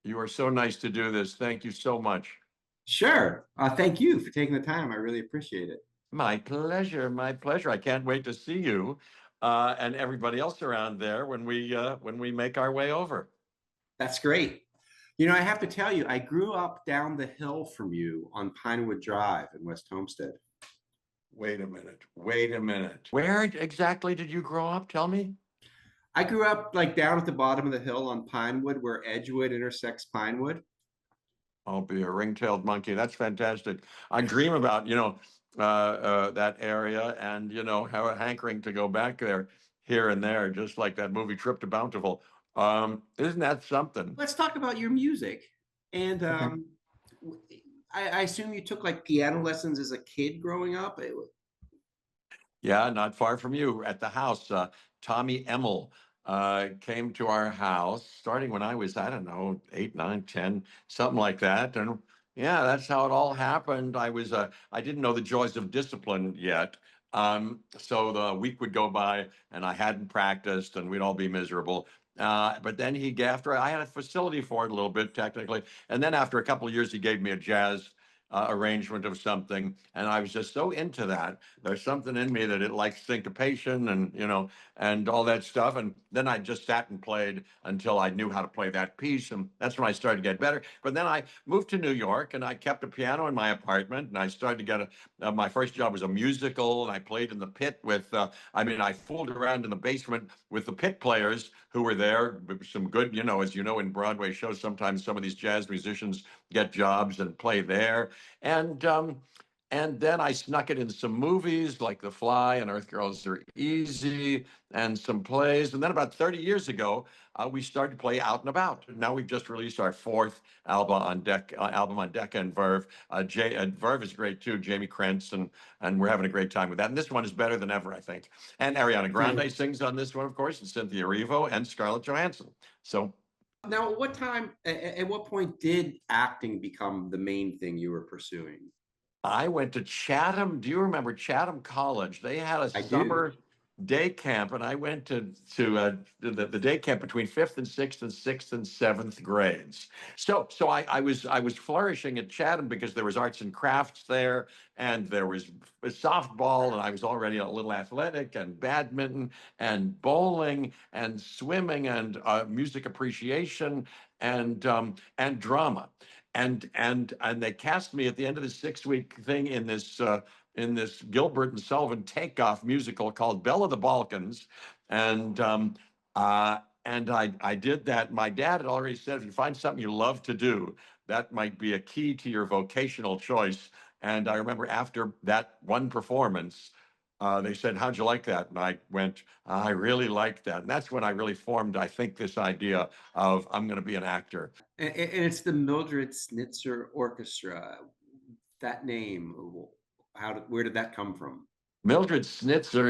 You are so nice to do this. Thank you so much. Sure. Thank you for taking the time. I really appreciate it. My pleasure. My pleasure. I can't wait to see you and everybody else around there when we make our way over. That's great. You know, I have to tell you, I grew up down the hill from you on Pinewood Drive in West Homestead. Wait a minute. Wait a minute. Where exactly did you grow up? Tell me. I grew up like down at the bottom of the hill on Pinewood where Edgewood intersects Pinewood. I'll be a ring-tailed monkey. That's fantastic. I dream about, that area and, have a hankering to go back there here and there, just like that movie Trip to Bountiful. Isn't that something? Let's talk about your music. And Okay. I assume you took like piano lessons as a kid growing up. Yeah, not far from you at the house. Tommy Emmel came to our house starting when I was, I don't know, 8, 9, 10, something like that. And yeah, that's how it all happened. I didn't know the joys of discipline yet. So the week would go by and I hadn't practiced and we'd all be miserable. But then after I had a facility for it a little bit technically. And then after a couple of years, he gave me a jazz arrangement of something. And I was just so into that. There's something in me that it likes syncopation and, and all that stuff. And then I just sat and played until I knew how to play that piece. And that's when I started to get better. But then I moved to New York and I kept a piano in my apartment. And I started to get my first job was a musical. And I played in the pit I fooled around in the basement with the pit players who were there. Some good, as you know, in Broadway shows, sometimes some of these jazz musicians get jobs and play there. And then I snuck it in some movies like The Fly and Earth Girls Are Easy and some plays. And then about 30 years ago, we started to play out and about. Now we've just released our fourth album on Decca and Verve. Verve is great too, Jamie Krentz, and we're having a great time with that. And this one is better than ever, I think. And Ariana Grande sings on this one, of course, and Cynthia Erivo and Scarlett Johansson. So Now, at what time, at what point did acting become the main thing you were pursuing? I went to Chatham. Do you remember Chatham College? They had a I do. summer day camp, and I went to the day camp between fifth and sixth and seventh grades. So I was flourishing at Chatham because there was arts and crafts there, and there was softball, and I was already a little athletic, and badminton, and bowling, and swimming, and music appreciation, and drama and they cast me at the end of the 6 week thing in this Gilbert and Sullivan takeoff musical called Belle of the Balkans, and I did that. My dad had already said, if you find something you love to do, that might be a key to your vocational choice. And I remember after that one performance, they said, "How'd you like that?" And I went, "I really liked that." And that's when I really formed, I think, this idea of I'm going to be an actor. And it's the Mildred Snitzer Orchestra. That name, where did that come from? Mildred Snitzer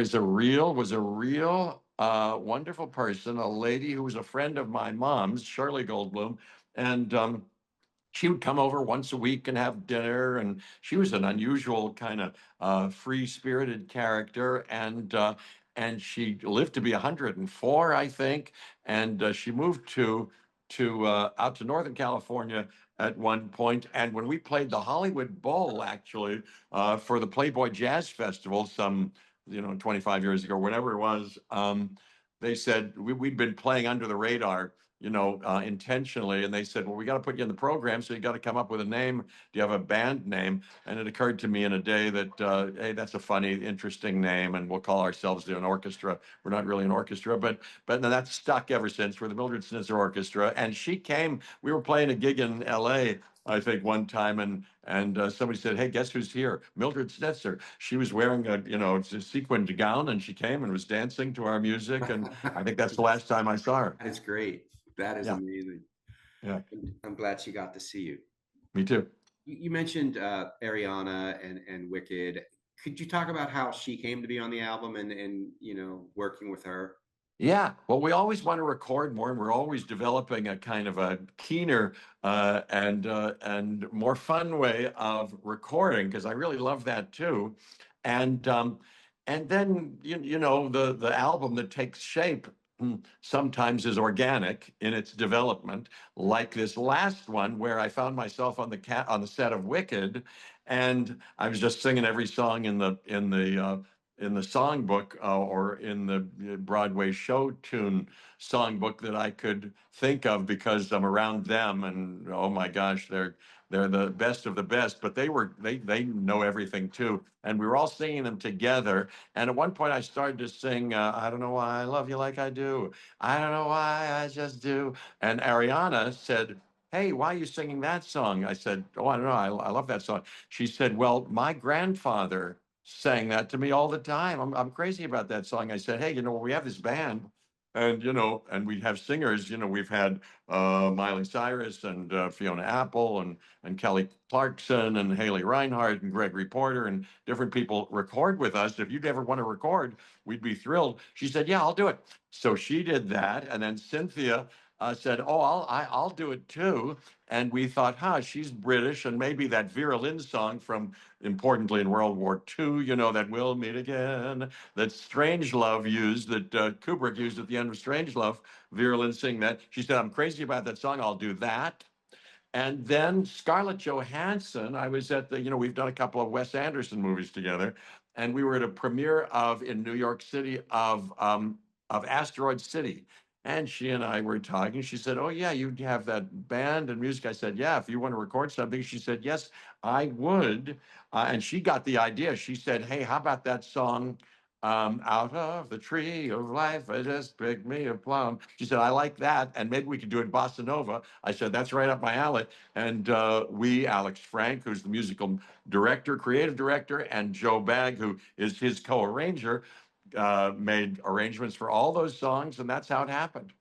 was a real wonderful person, a lady who was a friend of my mom's, Shirley Goldblum, and she would come over once a week and have dinner. And she was an unusual kind of free-spirited character, and she lived to be 104, I think. And she moved to out to Northern California at one point. And when we played the Hollywood Bowl, actually, for the Playboy Jazz Festival, some 25 years ago, whatever it was, they said we'd been playing under the radar, intentionally. And they said, well, we got to put you in the program, so you got to come up with a name. Do you have a band name? And it occurred to me in a day that, hey, that's a funny, interesting name, and we'll call ourselves an orchestra. We're not really an orchestra, but that's stuck ever since. We're the Mildred Snitzer Orchestra. And she came. We were playing a gig in L.A., I think, one time, and somebody said, "Hey, guess who's here? Mildred Snitzer." She was wearing a sequined gown, and she came and was dancing to our music. And I think that's the last time I saw her. That is great. That is Yeah, amazing. yeah, I'm glad she got to see you. me too. You mentioned Ariana and Wicked. Could you talk about how she came to be on the album and working with her? Yeah, well, we always want to record more, and we're always developing a kind of a keener and more fun way of recording because I really love that too. And then the album that takes shape sometimes is organic in its development, like this last one where I found myself on the set of Wicked, and I was just singing every song in the songbook, or in the Broadway show tune songbook that I could think of, because I'm around them, and oh my gosh, they're the best of the best. But they know everything too, and we were all singing them together. And at one point, I started to sing, "I don't know why I love you like I do. I don't know why I just do." And Ariana said, "Hey, why are you singing that song?" I said, "Oh, I don't know. I love that song." She said, "Well, my grandfather sang that to me all the time. I'm crazy about that song." I said, "Hey, we have this band, and and we have singers. We've had Miley Cyrus and Fiona Apple and Kelly Clarkson and Haley Reinhardt and Gregory Porter and different people record with us. If you'd ever want to record, we'd be thrilled." She said, "Yeah, I'll do it." So she did that, and then Cynthia said, "Oh, I'll do it too." And we thought, she's British, and maybe that Vera Lynn song from Importantly in World War II, that "We'll Meet Again," that Strangelove used, that Kubrick used at the end of Strangelove. Vera Lynn sing that. She said, "I'm crazy about that song. I'll do that." And then Scarlett Johansson, I was at we've done a couple of Wes Anderson movies together, and we were at a premiere in New York City of Asteroid City. And she and I were talking. She said, "Oh yeah, you have that band and music." I said, "Yeah, if you want to record something." She said, "Yes, I would." And she got the idea. She said, "Hey, how about that song, out of the tree of life, I just picked me a plum." She said, "I like that, and maybe we could do it bossa nova." I said, "That's right up my alley." And Alex Frank, who's the musical director, creative director, and Joe Bagg, who is his co-arranger, made arrangements for all those songs, and that's how it happened.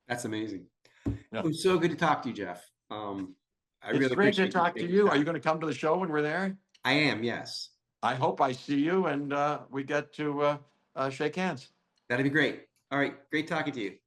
That's amazing. It Yeah. was so good to talk to you, Jeff. I It's really great to appreciate you talk to taking the you. Are you time. going to come to the show when we're there? I am, yes. I hope I see you, and we get to shake hands. That'd be great. All right, great talking to you.